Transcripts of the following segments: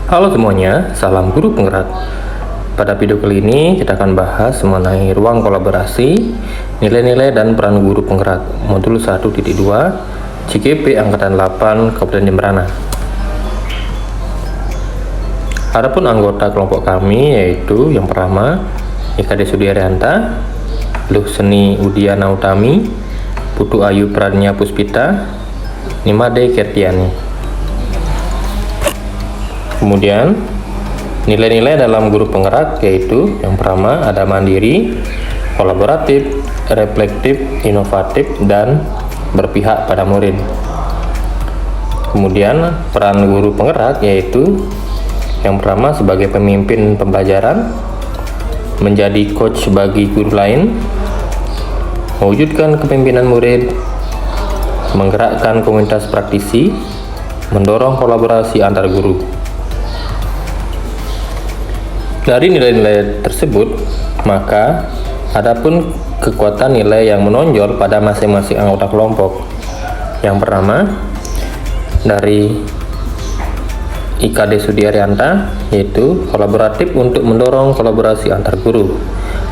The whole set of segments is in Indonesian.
Halo semuanya, salam guru penggerak. Pada video kali ini kita akan bahas mengenai ruang kolaborasi, nilai-nilai dan peran guru penggerak, modul 1.2, CGP Angkatan 8 Kabupaten Jemberana. Adapun anggota kelompok kami yaitu yang pertama IKD Sudiarianta, Luh Seni Udiana Utami, Putu Ayu Pradnya Puspita, Nimade Kertiani. Kemudian nilai-nilai dalam guru penggerak yaitu yang pertama ada mandiri, kolaboratif, reflektif, inovatif, dan berpihak pada murid. Kemudian peran guru penggerak yaitu yang pertama sebagai pemimpin pembelajaran, menjadi coach bagi guru lain, mewujudkan kepemimpinan murid, menggerakkan komunitas praktisi, mendorong kolaborasi antar guru. Dari nilai-nilai tersebut, maka adapun kekuatan nilai yang menonjol pada masing-masing anggota kelompok. Yang pertama, dari IKD Sudiarianta, yaitu kolaboratif untuk mendorong kolaborasi antar guru.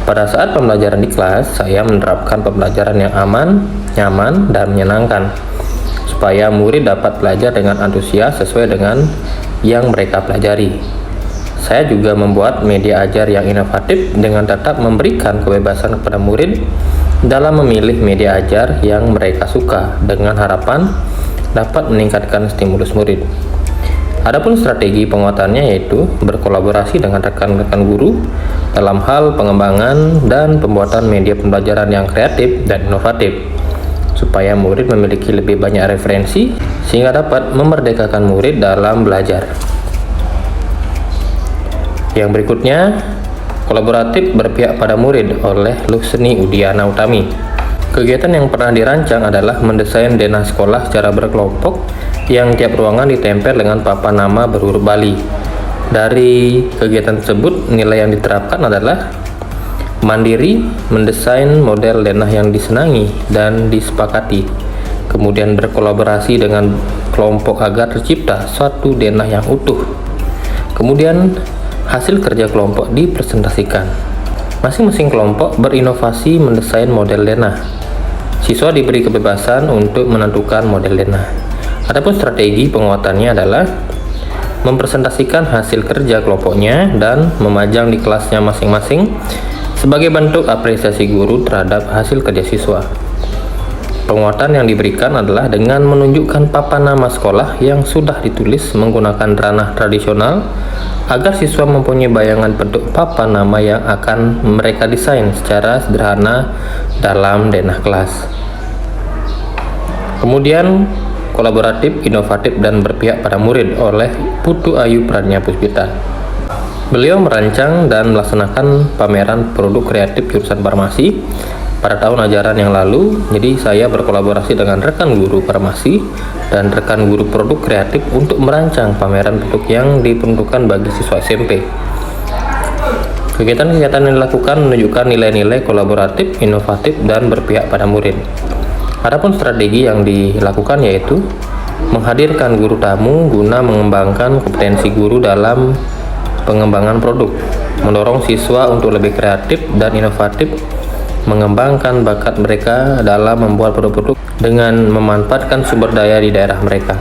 Pada saat pembelajaran di kelas, saya menerapkan pembelajaran yang aman, nyaman, dan menyenangkan, supaya murid dapat belajar dengan antusias sesuai dengan yang mereka pelajari. Saya juga membuat media ajar yang inovatif dengan tetap memberikan kebebasan kepada murid dalam memilih media ajar yang mereka suka dengan harapan dapat meningkatkan stimulus murid. Adapun strategi penguatannya yaitu berkolaborasi dengan rekan-rekan guru dalam hal pengembangan dan pembuatan media pembelajaran yang kreatif dan inovatif, supaya murid memiliki lebih banyak referensi sehingga dapat memerdekakan murid dalam belajar. Yang berikutnya, kolaboratif berpihak pada murid oleh Luh Seni Udiana Utami. Kegiatan yang pernah dirancang adalah mendesain denah sekolah secara berkelompok yang tiap ruangan ditempel dengan papan nama berhuruf Bali. Dari kegiatan tersebut, nilai yang diterapkan adalah mandiri, mendesain model denah yang disenangi dan disepakati, kemudian berkolaborasi dengan kelompok agar tercipta suatu denah yang utuh. Kemudian hasil kerja kelompok dipresentasikan. Masing-masing kelompok berinovasi mendesain model denah. Siswa diberi kebebasan untuk menentukan model denah. Adapun strategi penguatannya adalah mempresentasikan hasil kerja kelompoknya dan memajang di kelasnya masing-masing sebagai bentuk apresiasi guru terhadap hasil kerja siswa. Penguatan yang diberikan adalah dengan menunjukkan papan nama sekolah yang sudah ditulis menggunakan ranah tradisional agar siswa mempunyai bayangan bentuk papan nama yang akan mereka desain secara sederhana dalam denah kelas. Kemudian kolaboratif, inovatif, dan berpihak pada murid oleh Putu Ayu Pradnya Puspita. Beliau merancang dan melaksanakan pameran produk kreatif jurusan farmasi pada tahun ajaran yang lalu. Jadi saya berkolaborasi dengan rekan guru farmasi dan rekan guru produk kreatif untuk merancang pameran produk yang diperuntukkan bagi siswa SMP. Kegiatan-kegiatan yang dilakukan menunjukkan nilai-nilai kolaboratif, inovatif, dan berpihak pada murid. Adapun strategi yang dilakukan yaitu menghadirkan guru tamu guna mengembangkan kompetensi guru dalam pengembangan produk, mendorong siswa untuk lebih kreatif dan inovatif, mengembangkan bakat mereka dalam membuat produk-produk dengan memanfaatkan sumber daya di daerah mereka.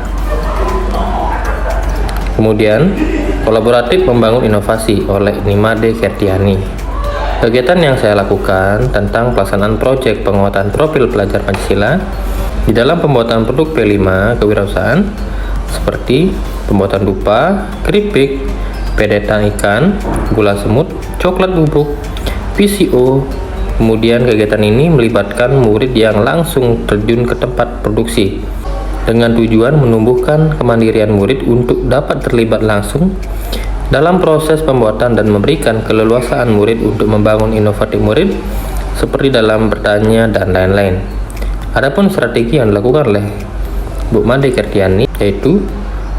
Kemudian, kolaboratif membangun inovasi oleh Nimade Kertiani. Kegiatan yang saya lakukan tentang pelaksanaan proyek penguatan profil pelajar Pancasila di dalam pembuatan produk P5 kewirausahaan seperti pembuatan dupa, keripik, pedetan ikan, gula semut, coklat bubuk, PCO. Kemudian kegiatan ini melibatkan murid yang langsung terjun ke tempat produksi dengan tujuan menumbuhkan kemandirian murid untuk dapat terlibat langsung dalam proses pembuatan dan memberikan keleluasaan murid untuk membangun inovatif murid seperti dalam bertanya dan lain-lain. Adapun strategi yang dilakukan oleh Bu Made Kertiani yaitu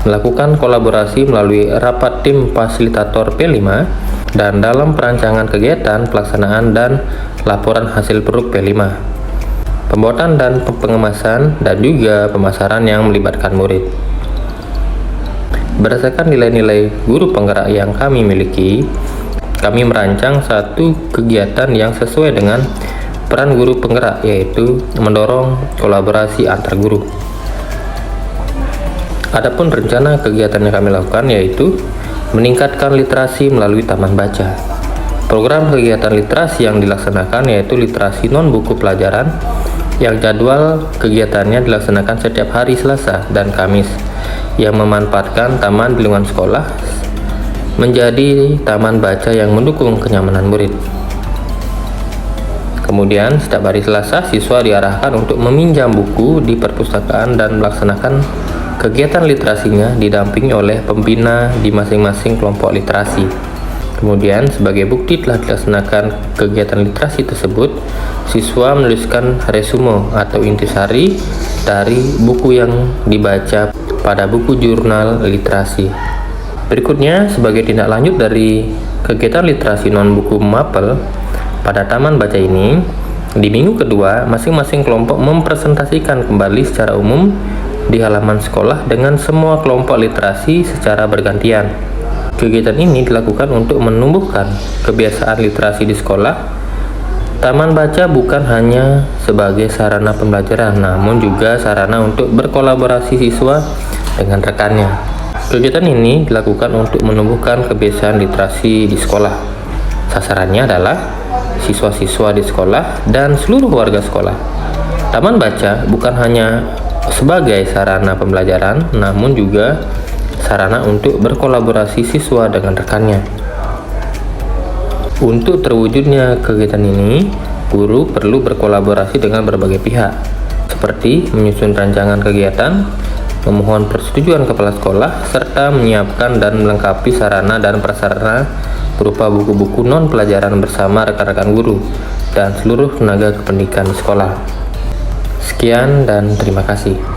melakukan kolaborasi melalui rapat tim fasilitator P5 dan dalam perancangan kegiatan, pelaksanaan, dan laporan hasil produk P5, pembuatan dan pengemasan, dan juga pemasaran yang melibatkan murid. Berdasarkan nilai-nilai guru penggerak yang kami miliki, kami merancang satu kegiatan yang sesuai dengan peran guru penggerak, yaitu mendorong kolaborasi antar guru. Adapun rencana kegiatan yang kami lakukan yaitu meningkatkan literasi melalui taman baca. Program kegiatan literasi yang dilaksanakan yaitu literasi non-buku pelajaran, yang jadwal kegiatannya dilaksanakan setiap hari Selasa dan Kamis, yang memanfaatkan taman di lingkungan sekolah menjadi taman baca yang mendukung kenyamanan murid. Kemudian setiap hari Selasa, siswa diarahkan untuk meminjam buku di perpustakaan dan melaksanakan kegiatan literasinya didampingi oleh pembina di masing-masing kelompok literasi. Kemudian sebagai bukti telah dilaksanakan kegiatan literasi tersebut, siswa menuliskan resume atau intisari dari buku yang dibaca pada buku jurnal literasi. Berikutnya, sebagai tindak lanjut dari kegiatan literasi non-buku mapel pada taman baca ini, di minggu kedua, masing-masing kelompok mempresentasikan kembali secara umum di halaman sekolah dengan semua kelompok literasi secara bergantian. Kegiatan ini dilakukan untuk menumbuhkan kebiasaan literasi di sekolah. Taman baca bukan hanya sebagai sarana pembelajaran, namun juga sarana untuk berkolaborasi siswa dengan rekannya. Kegiatan ini dilakukan untuk menumbuhkan kebiasaan literasi di sekolah. Sasarannya adalah siswa-siswa di sekolah dan seluruh warga sekolah. Taman baca bukan hanya sebagai sarana pembelajaran, namun juga sarana untuk berkolaborasi siswa dengan rekannya. Untuk terwujudnya kegiatan ini, guru perlu berkolaborasi dengan berbagai pihak, seperti menyusun rancangan kegiatan, memohon persetujuan kepala sekolah, serta menyiapkan dan melengkapi sarana dan prasarana berupa buku-buku non-pelajaran bersama rekan-rekan guru dan seluruh tenaga kependidikan di sekolah. Sekian dan terima kasih.